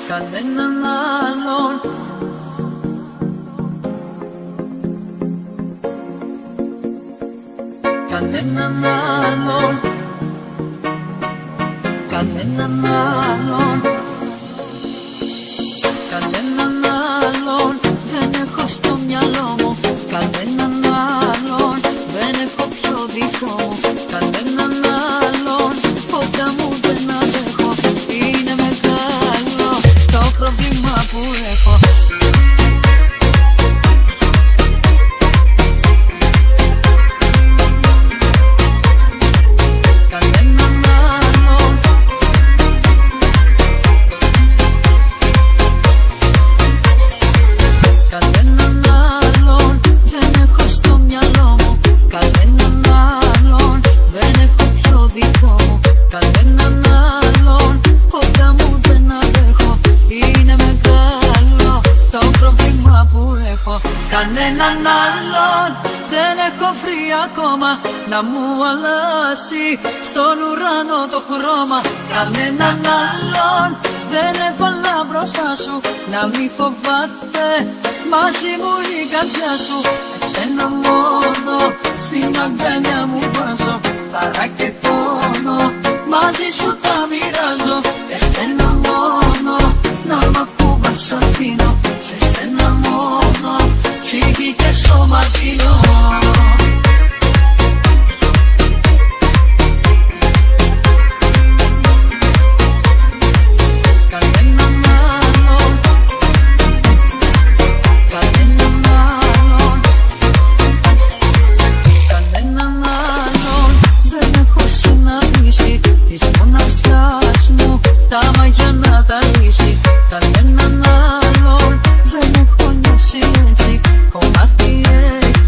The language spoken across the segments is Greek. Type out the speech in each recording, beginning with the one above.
κανέναν άλλον. Κανέναν άλλον, κανέναν άλλον, κανέναν άλλον δεν έχω στο μυαλό μου. Κανέναν άλλον δεν έχω πιο δικό μου. Κανέναν άλλον κοντά μου δεν αντέχω. Είναι μεγάλο το πρόβλημα που έχω. Κανέναν άλλον δεν έχω βρει ακόμα να μου αλλάσει στον ουρανό το χρώμα. Κανέναν άλλον δεν έβαλα μπροστά σου να μη φοβάται μαζί μου η καρδιά σου. Εσένα μόνο στην αγκαλιά μου βάζω, χαρά και πόνο μαζί σου τα μοιράζω. Εσένα μόνο να μ' ακούγας αφήνω, σε σένα μόνο ψυχή και σώμα πίνω. Κανέναν άλλον, κανέναν άλλον, κανέναν άλλον δεν έχω συναντήσει της μοναξιάς μου τα μαγιά να τα λύσει. Κανέναν άλλον δεν έχω νιώσει έτσι, κομμάτι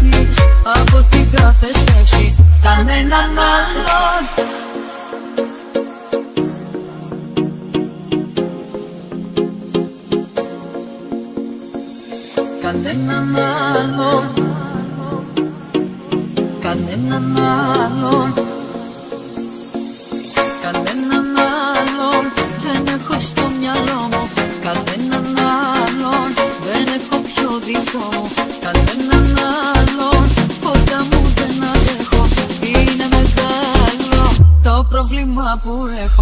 έχεις από την κάθε σκέψη. Κανέναν άλλον, κανέναν άλλον, κανέναν άλλον, κανέναν άλλον δεν έχω στο μυαλό μου. Κανέναν άλλον δεν έχω πιο δικό μου. Κανέναν άλλον κοντά μου δεν αντέχω. Είναι μεγάλο το πρόβλημα που έχω.